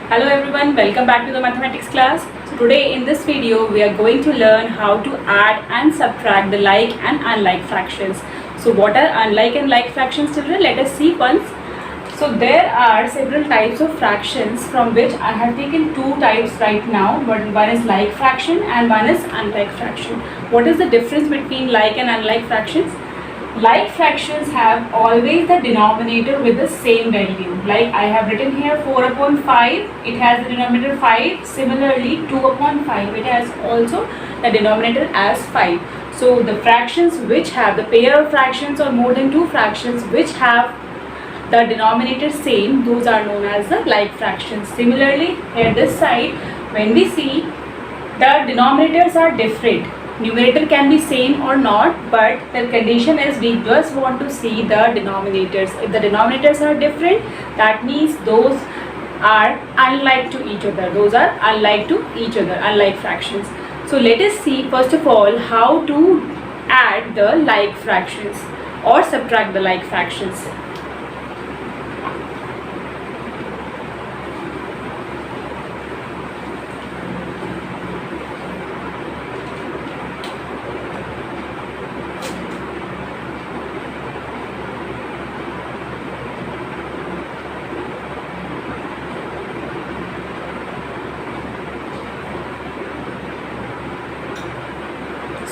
Hello everyone, welcome back to the mathematics class. So today in this video we are going to learn how to add and subtract the like and unlike fractions. So what are unlike and like fractions, children? Let us see once. So there are several types of fractions from which I have taken two types right now. One is like fraction and one is unlike fraction. What is the difference between like and unlike fractions? Like fractions have always the denominator with the same value. Like I have written here 4 upon 5, it has the denominator 5. Similarly 2 upon 5, it has also the denominator as 5. So the fractions which have the pair of fractions or more than two fractions which have the denominator same, those are known as the like fractions. Similarly here this side, when we see the denominators are different, numerator can be same or not, but the condition is we just want to see the denominators. If the denominators are different, that means those are unlike to each other. Those are unlike to each other, unlike fractions. So let us see first of all how to add the like fractions or subtract the like fractions.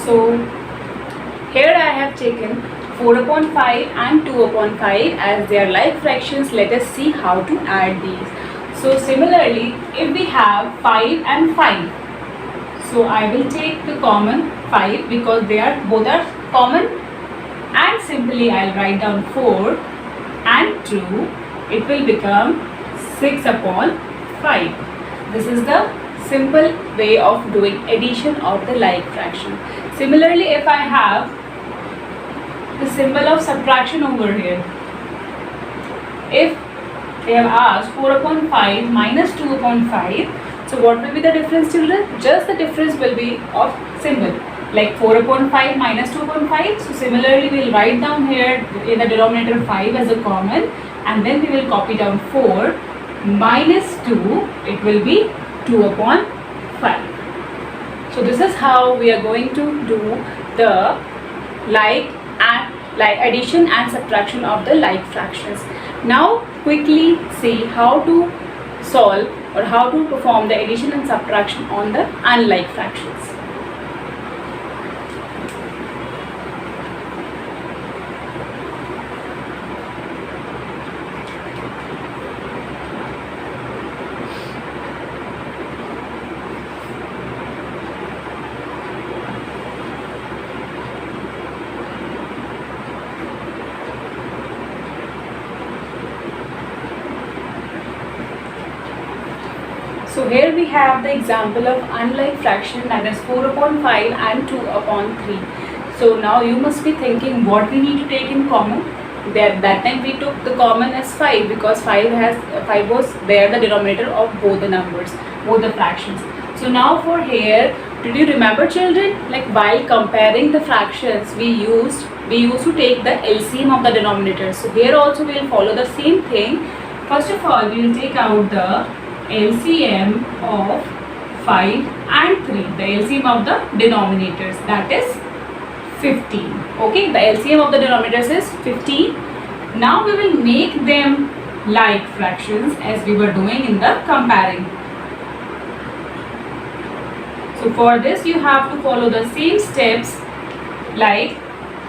So here I have taken 4 upon 5 and 2 upon 5 as they are like fractions. Let us see how to add these. So similarly, if we have 5 and 5, so I will take the common 5 because they are both are common, and simply I'll write down 4 and 2. It will become 6 upon 5. This is the simple way of doing addition of the like fraction. Similarly, if I have the symbol of subtraction over here, if they have asked 4 upon 5 minus 2 upon 5, so what will be the difference, children? Just the difference will be of symbol, like 4 upon 5 minus 2 upon 5. So similarly, we will write down here in the denominator 5 as a common, and then we will copy down 4 minus 2, it will be 2 upon 5. So this is how we are going to do the like addition and subtraction of the like fractions. Now quickly see how to solve or how to perform the addition and subtraction on the unlike fractions. So here we have the example of unlike fraction, that is 4 upon 5 and 2 upon 3. So now you must be thinking what we need to take in common. That time we took the common as 5 because 5 was there the denominator of both the numbers, both the fractions. So now for here, did you remember, children, like while comparing the fractions we used to take the LCM of the denominators. So here also we will follow the same thing. First of all, we will take out the LCM of 5 and 3, the LCM of the denominators, that is 15. Okay, the LCM of the denominators is 15. Now we will make them like fractions as we were doing in the comparing. So for this you have to follow the same steps like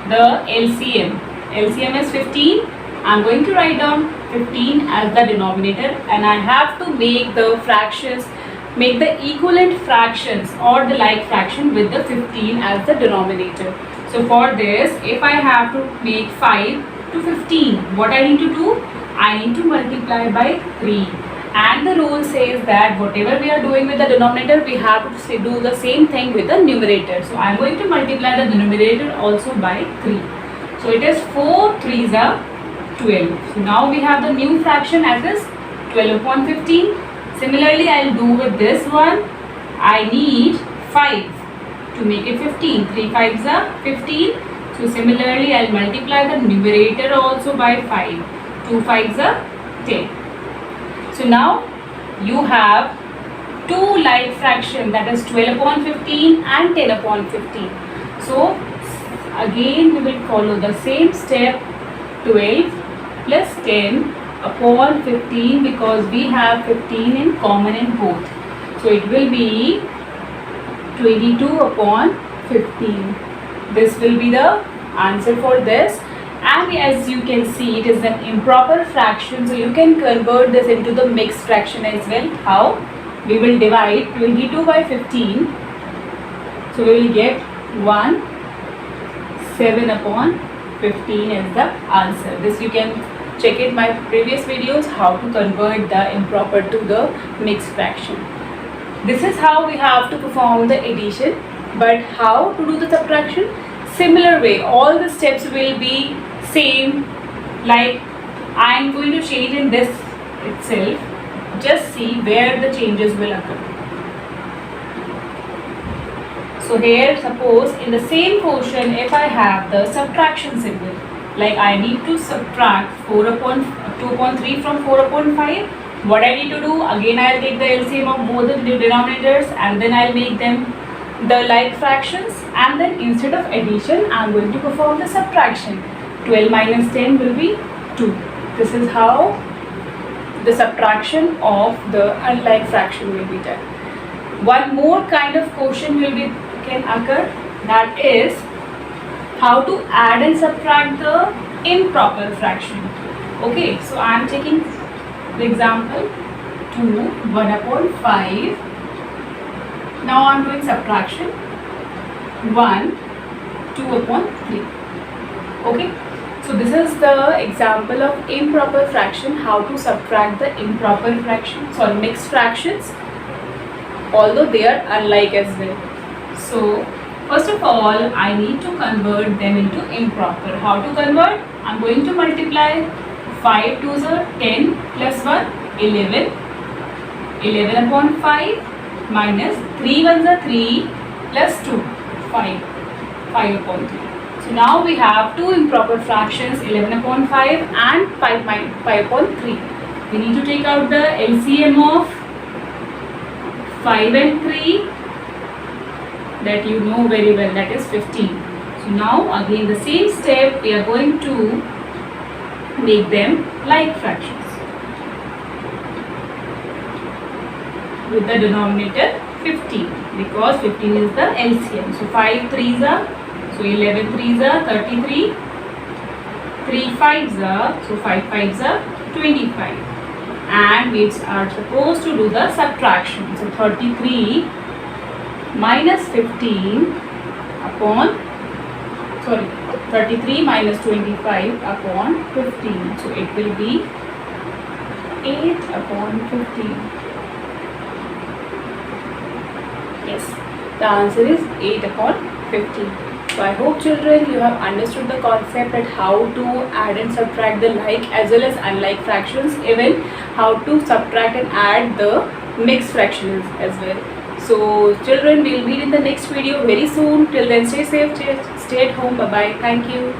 the LCM. LCM is 15. I'm going to write down 15 as the denominator, and I have to make the fractions, make the equivalent fractions or the like fraction with the 15 as the denominator. So for this, if I have to make 5 to 15, what I need to do? I need to multiply by 3. And the rule says that whatever we are doing with the denominator, we have to do the same thing with the numerator. So I am going to multiply the numerator also by 3. So it is 4 3s are 12. So now we have the new fraction as is 12 upon 15. Similarly, I will do with this one. I need 5 to make it 15. 3 5s are 15. So similarly, I will multiply the numerator also by 5. 2 5s are 10. So now you have two like fraction, that is 12 upon 15 and 10 upon 15. So again we will follow the same step, 12 plus 10 upon 15, because we have 15 in common in both. So it will be 22 upon 15. This will be the answer for this. And as you can see, it is an improper fraction, so you can convert this into the mixed fraction as well. How? We will divide 22 by 15, so we will get 7 upon 15 as the answer. This you can check in my previous videos how to convert the improper to the mixed fraction. This is how we have to perform the addition. But how to do the subtraction? Similar way, all the steps will be same. Like I am going to change in this itself. Just see where the changes will occur. So here, suppose in the same portion, if I have the subtraction symbol, like I need to subtract 2 upon 3 from 4 upon 5. What I need to do? Again, I'll take the LCM of both the denominators and then I'll make them the like fractions, and then instead of addition, I'm going to perform the subtraction. 12 minus 10 will be 2. This is how the subtraction of the unlike fraction will be done. One more kind of question can occur, that is how to add and subtract the improper fraction. Okay, so I am taking the example 2 1 upon 5. Now I am doing subtraction 1 2 upon 3. Okay, so this is the example of improper fraction, how to subtract the improper fraction, mixed fractions, although they are unlike as well. So first of all, I need to convert them into improper. How to convert? I am going to multiply 5 2s are 10 plus 1 11. 11 upon 5 minus 3 1s are 3 plus 2 5. 5 upon 3. So now we have two improper fractions, 11 upon 5 and 5 upon 3. We need to take out the LCM of 5 and 3, that you know very well, that is 15. So now again the same step, we are going to make them like fractions with the denominator 15, because 15 is the LCM. So 5 3s are, so 11 3s are 33, 3 5s are, so 5 5s are 25, and we are supposed to do the subtraction. So 33 minus 15 upon 33 minus 25 upon 15, so it will be 8 upon 15. Yes, the answer is 8 upon 15. So I hope children you have understood the concept that how to add and subtract the like as well as unlike fractions, even how to subtract and add the mixed fractions as well. So children, we will meet in the next video very soon. Till then, stay safe, stay at home. Bye bye. Thank you.